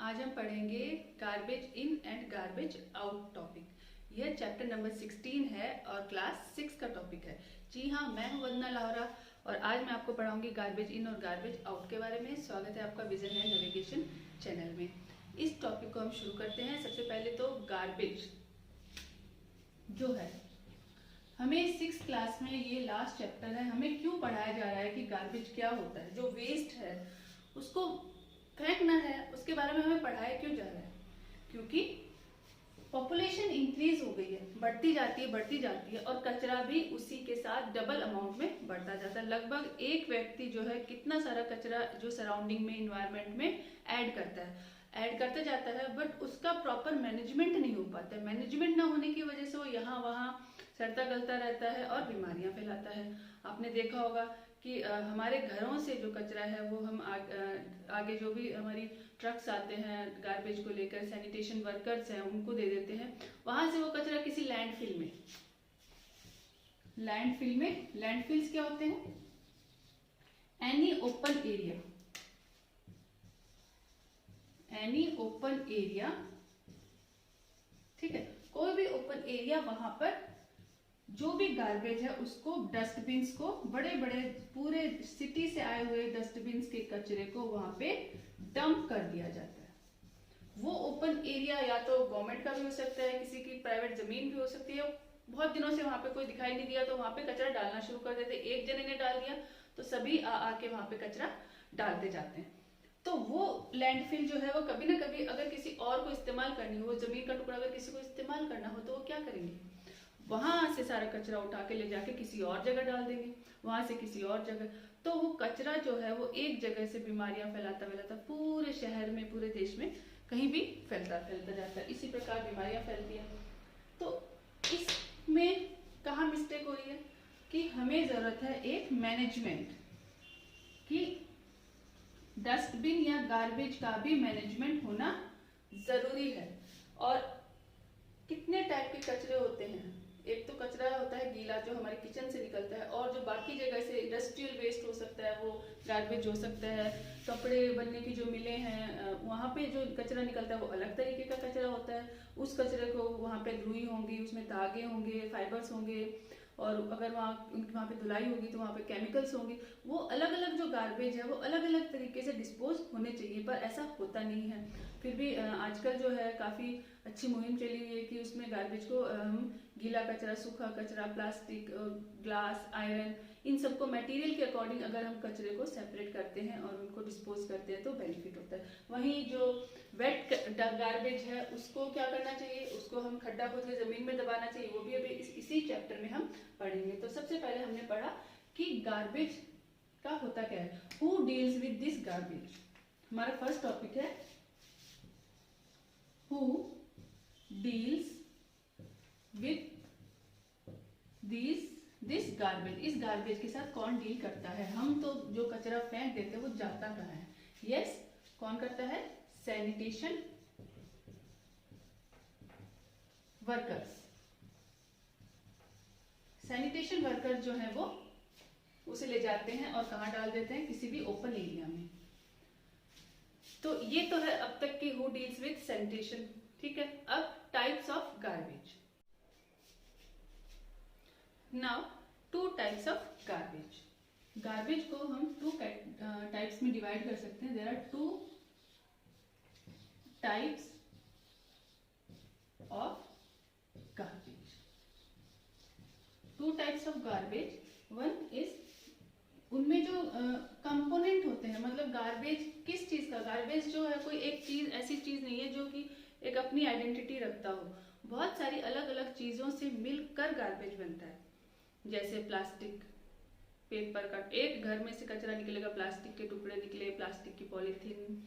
आज हम पढ़ेंगे garbage in and garbage out topic. यह चैप्टर नंबर 16 है और क्लास 6 का टॉपिक है। जी हाँ, मैं हूँ वंदना लाहौरा और आज मैं आपको पढ़ाऊंगी गार्बेज इन और गार्बेज आउट के बारे में। स्वागत है आपका विजन एंड नेविगेशन चैनल में। इस टॉपिक को हम शुरू करते हैं। सबसे पहले तो गार्बेज जो है, हमें 6th क्लास में ये लास्ट चैप्टर है, हमें क्यों पढ़ाया जा रहा है कि गार्बेज क्या होता है, जो वेस्ट है उसको फेंकना है, उसके बारे में हमें पढ़ाया क्यों जा रहा है। क्योंकि पॉपुलेशन इंक्रीज हो गई है, बढ़ती जाती है और कचरा भी उसी के साथ डबल अमाउंट में बढ़ता जाता है। लगभग एक व्यक्ति जो है कितना सारा कचरा जो सराउंडिंग में, इन्वायरमेंट में ऐड करता जाता है, बट उसका प्रॉपर मैनेजमेंट नहीं हो पाता है। मैनेजमेंट ना होने की वजह से वो यहाँ वहाँ सड़ता गलता रहता है और बीमारियां फैलाता है। आपने देखा होगा कि हमारे घरों से जो कचरा है वो हम आगे जो भी हमारी ट्रक्स आते हैं गार्बेज को लेकर, सैनिटेशन वर्कर्स हैं उनको दे देते हैं। वहां से वो कचरा किसी लैंडफिल्स क्या होते हैं? एनी ओपन एरिया, ठीक है, कोई भी ओपन एरिया, वहां पर जो भी गार्बेज है उसको डस्टबिन्स को, बड़े बड़े पूरे सिटी से आए हुए डस्टबिन्स के कचरे को वहां पे डंप कर दिया जाता है। वो ओपन एरिया या तो गवर्नमेंट का भी हो सकता है, किसी की प्राइवेट जमीन भी हो सकती है। बहुत दिनों से वहां पे कोई दिखाई नहीं दिया तो वहां पे कचरा डालना शुरू कर देते। एक जने ने डाल दिया तो सभी आके वहां पे कचरा डालते जाते हैं। तो वो लैंडफिल जो है वो कभी ना कभी अगर किसी और को इस्तेमाल करनी हो, जमीन का टुकड़ा अगर किसी को इस्तेमाल करना हो, तो वो क्या करेंगे, वहां से सारा कचरा उठा के ले जाके किसी और जगह डाल देंगे, वहां से किसी और जगह। तो वो कचरा जो है वो एक जगह से बीमारियां फैलाता पूरे शहर में, पूरे देश में कहीं भी फैलता जाता है। इसी प्रकार बीमारियां फैलती हैं। तो इसमें कहाँ मिस्टेक हो रही है कि हमें जरूरत है एक मैनेजमेंट की, डस्टबिन या गार्बेज का भी मैनेजमेंट होना जरूरी है। और कितने टाइप के कचरे होते हैं? एक तो कचरा होता है गीला जो हमारे किचन से निकलता है, और जो बाकी जगह से इंडस्ट्रियल वेस्ट हो सकता है वो गार्बेज हो सकता है। कपड़े बनने की जो मिलें हैं वहाँ पे जो कचरा निकलता है वो अलग तरीके का कचरा होता है। उस कचरे को वहाँ पे रुई होंगी, उसमें धागे होंगे, फाइबर्स होंगे, और अगर वहाँ पे धुलाई होगी तो वहाँ पे केमिकल्स होंगे। वो अलग अलग जो गार्बेज है वो अलग अलग तरीके से डिस्पोज होने चाहिए, पर ऐसा होता नहीं है। फिर भी आजकल जो है काफ़ी अच्छी मुहिम चली हुई है कि उसमें गार्बेज को हम गीला कचरा, सूखा कचरा, प्लास्टिक, ग्लास, आयरन, इन सबको मटेरियल के अकॉर्डिंग अगर हम कचरे को सेपरेट करते हैं और उनको डिस्पोज करते हैं तो बेनिफिट होता है। वहीं जो वेट गार्बेज है उसको क्या करना चाहिए, उसको हम खड्डा खोद के जमीन में दबाना चाहिए। वो भी अभी इसी चैप्टर में हम पढ़ेंगे। तो सबसे पहले हमने पढ़ा कि गार्बेज का होता क्या है, who deals with this garbage. हमारा फर्स्ट टॉपिक है who deals with this garbage. इस गार्बेज के साथ कौन डील करता है? हम तो जो कचरा फेंक देते हैं वो जाता कहाँ है? यस, कौन करता है? Sanitation workers. सैनिटेशन वर्कर्स जो है वो उसे ले जाते हैं और कहाँ डाल देते हैं? किसी भी ओपन एरिया में। तो ये तो है अब तक की हु डील्स विद सैनिटेशन, ठीक है। अब types of garbage. Now two types of garbage. Garbage को हम टू टाइप्स में डिवाइड कर सकते हैं। There are two types of garbage. Two types of garbage. One is, उनमें जो कंपोनेंट होते हैं, मतलब गार्बेज किस चीज का, गार्बेज जो है कोई एक चीज, ऐसी चीज नहीं है जो कि एक अपनी आइडेंटिटी रखता हो। बहुत सारी अलग अलग चीजों से मिलकर गार्बेज बनता है। जैसे प्लास्टिक, पेपर का, एक घर में से कचरा निकलेगा, प्लास्टिक के टुकड़े निकले, प्लास्टिक की पॉलीथीन,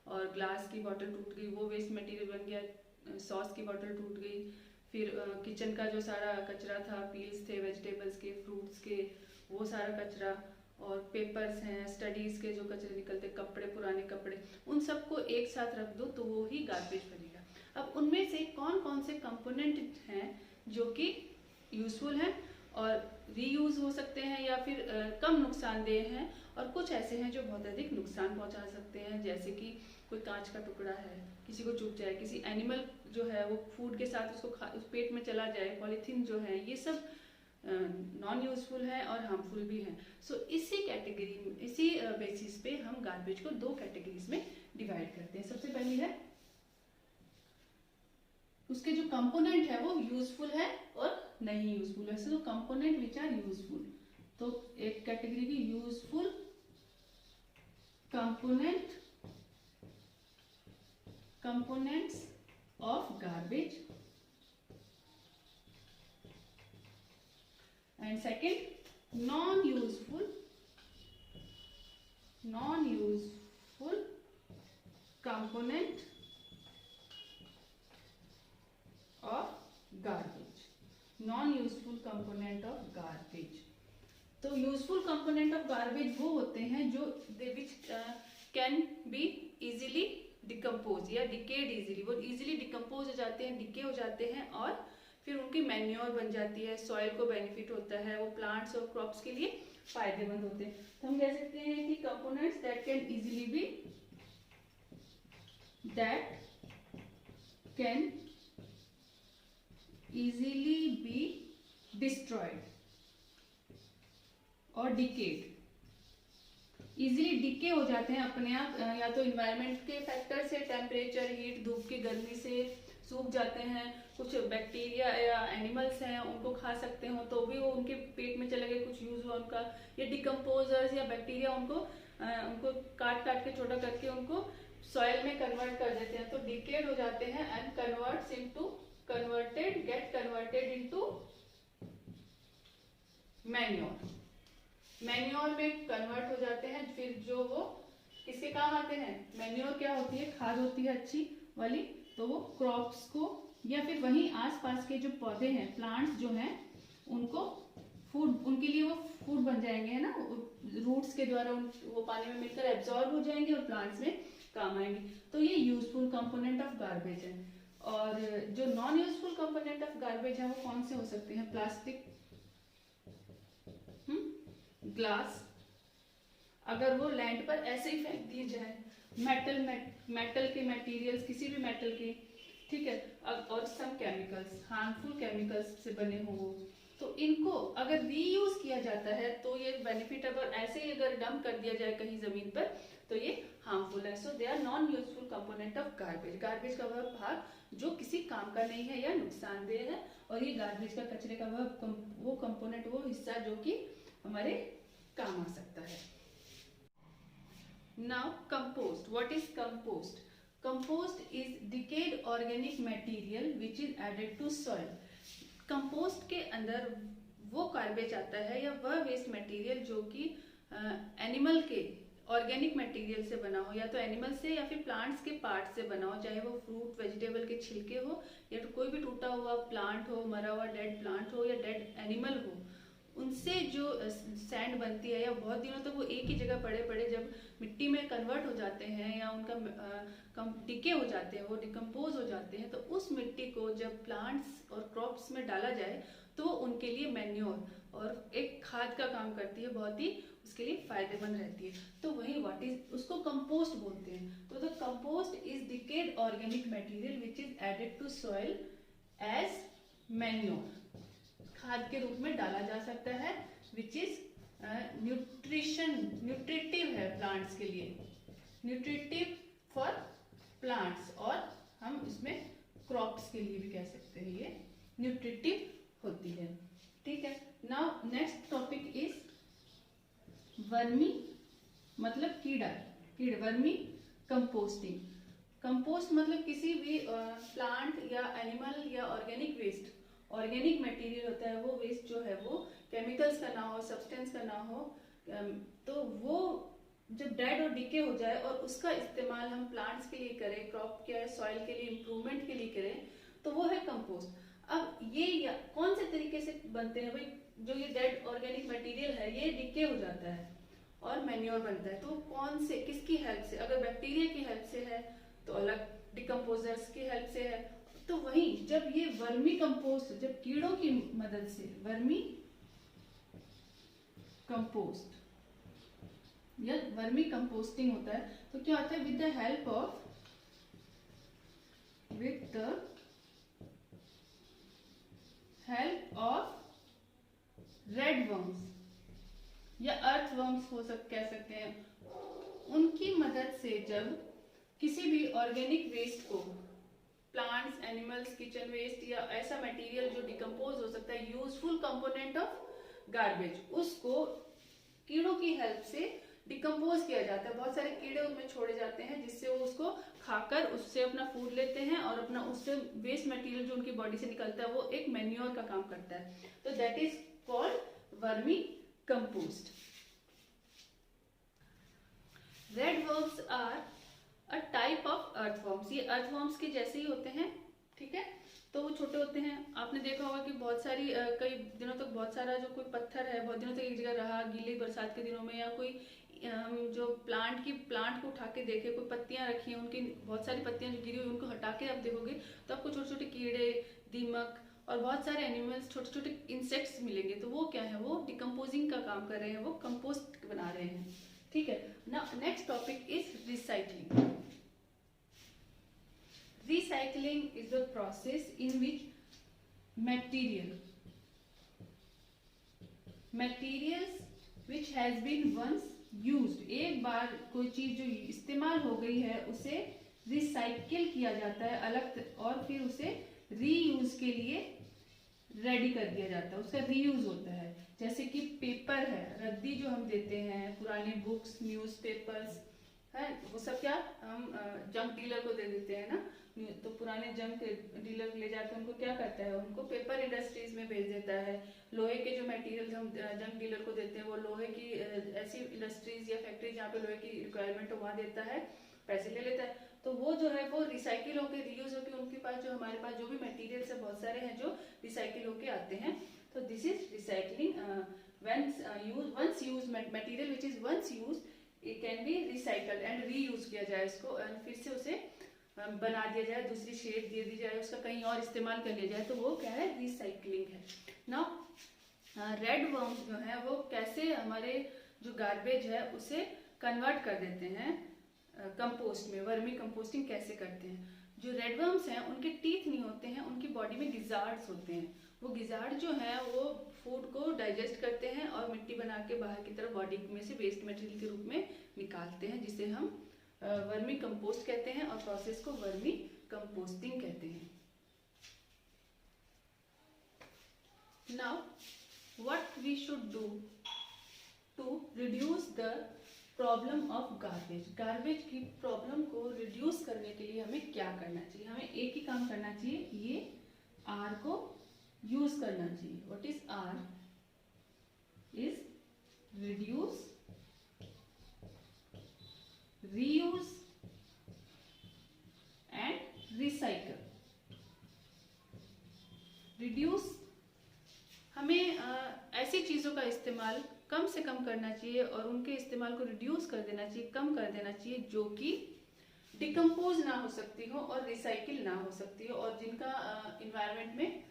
और ग्लास की बोतल टूट गई, वो वेस्ट मटेरियल बन गया। सॉस की बोतल टूट गई। फिर किचन का जो सारा कचरा था, पील्स थे वेजिटेबल्स के, फ्रूट्स के, वो सारा कचरा, और पेपर्स हैं, स्टडीज के जो कचरे निकलते, कपड़े, पुराने कपड़े, उन सबको एक साथ रख दो तो वो ही गार्बेज बनेगा। अब उनमें से कौन कौन से कंपोनेंट हैं जो कि यूजफुल हैं और रीयूज हो सकते हैं या फिर कम नुकसानदेह हैं, और कुछ ऐसे हैं जो बहुत अधिक नुकसान पहुंचा सकते हैं, जैसे कि कोई कांच का टुकड़ा है, किसी को चुभ जाए, किसी एनिमल जो है वो फूड के साथ उस पेट में चला जाए, पॉलीथीन जो है, ये सब नॉन यूजफुल है और हार्मफुल भी है। सो इसी कैटेगरी, इसी बेसिस पे हम गार्बेज को दो कैटेगरीज में डिवाइड करते हैं। सबसे पहली है उसके जो कंपोनेंट है वो यूजफुल है और नहीं यूजफुल है। सो कंपोनेंट विच आर यूजफुल, तो एक कैटेगरी की useful components of garbage, and second non useful component of garbage, non useful component of garbage. तो यूजफुल कंपोनेंट ऑफ गार्बेज वो होते हैं जो which can be easily decompose या डिकेड इजीली, वो इजीली डिकम्पोज हो जाते हैं, डिके हो जाते हैं, और फिर उनकी मैन्योर बन जाती है, सॉइल को बेनिफिट होता है, वो प्लांट्स और क्रॉप्स के लिए फायदेमंद होते हैं। तो हम कह सकते हैं कि components that can easily be destroyed और डिकेड, इजीली डिके हो जाते हैं अपने आप, या तो इन्वायरमेंट के फैक्टर से, टेम्परेचर, हीट, धूप की गर्मी से सूख जाते हैं, कुछ बैक्टीरिया या एनिमल्स हैं उनको खा सकते हो तो भी वो उनके पेट में चले गए, कुछ यूज हुआ उनका, या डिकम्पोजर्स या बैक्टीरिया उनको काट काट के छोटा करके उनको सॉइल में कन्वर्ट कर देते हैं, तो डिकेड हो जाते हैं and get converted into manure में कन्वर्ट हो जाते हैं। फिर जो वो किसके काम आते हैं, मैन्योर क्या होती है, खाद होती है अच्छी वाली, तो वो क्रॉप्स को या फिर वहीं आसपास के जो पौधे हैं, प्लांट्स जो हैं, उनको फूड, उनके लिए वो फूड बन जाएंगे, है ना, रूट्स के द्वारा वो पानी में मिलकर एब्जॉर्ब हो जाएंगे और प्लांट्स में काम आएंगे। तो ये यूजफुल कंपोनेंट ऑफ गार्बेज है। और जो non useful component of garbage है वो कौन से हो सकते हैं, प्लास्टिक, ग्लास, अगर वो लैंड पर ऐसे ही फेंक दिए जाए, मेटल के मटेरियल्स, किसी भी मेटल के, ठीक है, और सम केमिकल्स, हार्मफुल केमिकल्स से बने हो वो, तो इनको अगर रीयूज किया जाता है तो ये बेनिफिट, अगर ऐसे ही अगर डंप कर दिया जाए कहीं जमीन पर तो ये हार्मफुल है। So they are non useful component of garbage. Garbage का वह भाग जो किसी काम का नहीं है या नुकसानदेह है, और ये गार्बेज का, कचरे का वो कंपोनेंट, वो हिस्सा जो कि हमारे काम आ सकता है। Now compost, what is compost? Compost is decayed organic material which is added to soil. Compost के अंदर वो गार्बेज आता है या वह वेस्ट मटेरियल जो कि एनिमल के ऑर्गेनिक मटेरियल से बना हो, या तो एनिमल से या फिर प्लांट्स के पार्ट से बना हो, चाहे वो फ्रूट वेजिटेबल के छिलके हो, या तो कोई भी टूटा हुआ प्लांट हो, मरा हुआ डेड प्लांट हो, या डेड एनिमल हो, उनसे जो सैंड बनती है, या बहुत दिनों तक वो एक ही जगह पड़े पड़े जब मिट्टी में कन्वर्ट हो जाते हैं या उनका डिके हो जाते हैं, वो डिकम्पोज हो जाते हैं, तो उस मिट्टी को जब प्लांट्स और क्रॉप्स में डाला जाए तो वो उनके लिए मैन्योर और एक खाद का काम करती है, बहुत ही उसके लिए फायदेमंद रहती है। तो वही व्हाट इज, उसको कंपोस्ट बोलते हैं। तो the compost is decayed organic material which is added to soil as manure, खाद के रूप में डाला जा सकता है, विच इज न्यूट्रिटिव है प्लांट्स के लिए, न्यूट्रिटिव फॉर प्लांट्स, और हम इसमें क्रॉप्स के लिए भी कह सकते हैं ये न्यूट्रिटिव होती है। ठीक है, now next topic is vermi, मतलब कीड़ा, वर्मी कंपोस्टिंग। कंपोस्ट मतलब किसी भी प्लांट या एनिमल या ऑर्गेनिक वेस्ट, ऑर्गेनिक मटेरियल होता है वो वेस्ट जो है वो केमिकल्स का ना हो, सब्सटेंस का ना हो, तो वो जब डेड और डिके हो जाए और उसका इस्तेमाल हम प्लांट्स के लिए करें, क्रॉप के सॉइल के लिए इम्प्रूवमेंट के लिए करें, तो वो है कंपोस्ट। अब ये कौन से तरीके से बनते हैं भाई, जो ये डेड ऑर्गेनिक मटेरियल है ये डिके हो जाता है और मैन्योर बनता है, तो कौन से, किसकी हेल्प से? अगर बैक्टीरिया की हेल्प से है तो अलग, डिकम्पोजर्स की हेल्प से है, तो वहीं जब ये वर्मी कंपोस्ट, जब कीड़ों की मदद से, वर्मी कंपोस्ट या वर्मी कंपोस्टिंग होता है। तो क्या होता है, with the help of red worms या अर्थ वर्म्स कह सकते हैं, उनकी मदद से जब किसी भी ऑर्गेनिक वेस्ट को, प्लांट्स, एनिमल्स, किचन वेस्ट या ऐसा मटेरियल जो डिकम्पोज हो सकता है, यूजफुल कंपोनेंट ऑफ गार्बेज, उसको कीड़ों की हेल्प से डिकम्पोज किया जाता है। बहुत सारे कीड़े उनमें छोड़े जाते हैं जिससे वो उसको खाकर उससे अपना फूड लेते हैं और अपना उससे वेस्ट मटेरियल जो उनकी बॉडी से निकलता है वो एक मैन्योर का काम करता है। तो that is called vermi compost. Red worms are a type of earthworms. ये अर्थवर्म्स के जैसे ही होते हैं, ठीक है। तो वो छोटे होते हैं। आपने देखा होगा कि बहुत सारी कई दिनों तक बहुत सारा जो कोई पत्थर है बहुत दिनों तक एक जगह रहा, गीली बरसात के दिनों में, या कोई जो प्लांट को उठा के देखे, कोई पत्तियां रखी हैं, उनकी बहुत सारी पत्तियां जो गिरी हुई उनको हटा के आप देखोगे तो आपको छोटे छोटे कीड़े, दीमक और बहुत सारे एनिमल्स, छोटे छोटे इंसेक्ट्स मिलेंगे। तो वो क्या है, वो डिकम्पोजिंग का काम कर रहे हैं, वो कंपोस्ट बना रहे हैं, ठीक है ना। Next topic is recycling. Recycling is the process in which materials which has been once used, एक बार कोई चीज जो इस्तेमाल हो गई है उसे रिसाइकिल किया जाता है अलग, और फिर उसे रीयूज के लिए रेडी कर दिया जाता है, उसका रीयूज होता है। जैसे कि पेपर है, रद्दी जो हम देते हैं, पुराने बुक्स, न्यूज़पेपर्स है, वो सब क्या हम जंक डीलर को दे देते हैं ना। तो पुराने जंक डीलर ले जाकर उनको क्या करता है, उनको पेपर इंडस्ट्रीज में भेज देता है। लोहे के जो मटेरियल हम जंक डीलर को देते हैं वो लोहे की ऐसी इंडस्ट्रीज या फैक्ट्री जहाँ पे लोहे की रिक्वायरमेंट हो वहाँ देता है, पैसे ले लेता है। तो वो जो है वो रिसाइकिल होकर, रीयूज होकर, उनके पास जो हमारे पास जो भी मटेरियल्स है बहुत सारे हैं जो रिसाइकिल होके आते हैं। तो this is recycling. Once use material which is once use it can be recycled and reuse किया जाए इसको, फिर से उसे बना दिया जाए, दूसरी शेप दे दी जाए, उसका कहीं और इस्तेमाल कर लिया जाए, तो वो क्या है, रिसाइकलिंग है। नाउ रेड वर्म्स जो है वो कैसे हमारे जो गार्बेज है उसे कन्वर्ट कर देते हैं कंपोस्ट में, वर्मी कंपोस्टिंग कैसे करते हैं। जो रेड वर्म्स हैं उनके टीथ नहीं होते हैं, उनकी बॉडी में गिजार्ड्स होते हैं। वो गिजार्ड जो है वो फूड को डाइजेस्ट करते हैं और मिट्टी बना के बाहर की तरफ बॉडी में से वेस्ट मटेरियल के रूप में निकालते हैं, जिसे हम वर्मी कंपोस्ट कहते हैं, और प्रोसेस को वर्मी कंपोस्टिंग कहते हैं। Now what we should do to reduce the problem of garbage. Garbage की प्रॉब्लम को रिड्यूस करने के लिए हमें क्या करना चाहिए? हमें एक ही काम करना चाहिए, ये आर को यूज करना चाहिए। What is R? Is reduce, reuse and recycle। reduce हमें ऐसी चीजों का इस्तेमाल कम से कम करना चाहिए और उनके इस्तेमाल को रिड्यूस कर देना चाहिए, कम कर देना चाहिए, जो कि डिकम्पोज ना हो सकती हो और रिसाइकिल ना हो सकती हो और जिनका इन्वायरमेंट में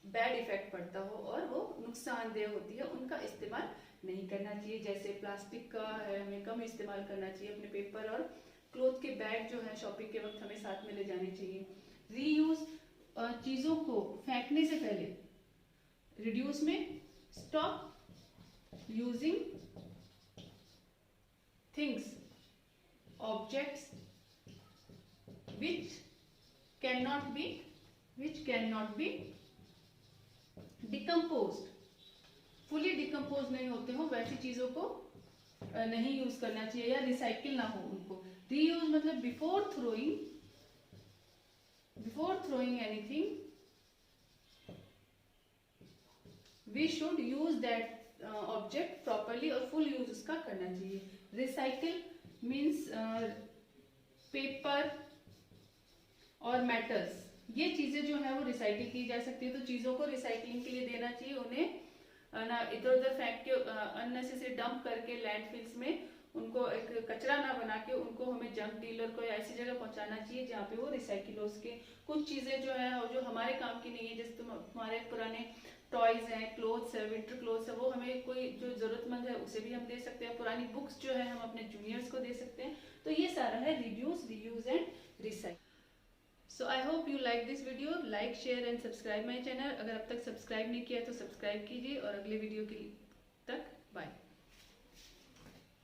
बैड इफेक्ट पड़ता हो और वो नुकसानदेह होती है, उनका इस्तेमाल नहीं करना चाहिए। जैसे प्लास्टिक का है, हमें कम इस्तेमाल करना चाहिए। अपने पेपर और क्लोथ के बैग जो है शॉपिंग के वक्त हमें साथ में ले जाने चाहिए। रीयूज, चीजों को फेंकने से पहले, रिड्यूस में stop using things, objects which cannot be decomposed, fully decompose नहीं होते हो वैसी चीजों को नहीं यूज करना चाहिए या रिसाइकिल ना हो उनको। रीयूज मतलब before throwing anything we should use that object properly और फुल यूज उसका करना चाहिए। रिसाइकिल मीन्स पेपर और मेटल्स, ये चीजें जो है वो रिसाइकिल की जा सकती है। तो चीजों को रिसाइकलिंग के लिए देना चाहिए, उन्हें ना इधर उधर फेंक के अननेसेसरी डंप करके लैंडफिल्स में उनको एक कचरा ना बना के उनको हमें जंक डीलर को या ऐसी जगह पहुंचाना चाहिए जहाँ पे वो रिसाइकिल हो सके। कुछ चीजें जो है जो हमारे काम की नहीं है, जैसे तुम्हारे पुराने टॉयज हैं, क्लोथ्स है, विंटर क्लोथ्स है, वो हमें कोई जो जरूरतमंद है उसे भी हम दे सकते हैं। पुरानी बुक्स जो है हम अपने जूनियर्स को दे सकते हैं। तो ये सारा है reduce, reuse and recycle. So I hope you like this video. Like, share and subscribe my channel. अगर अब तक सब्सक्राइब नहीं किया तो सब्सक्राइब कीजिए और अगले वीडियो के तक बाय।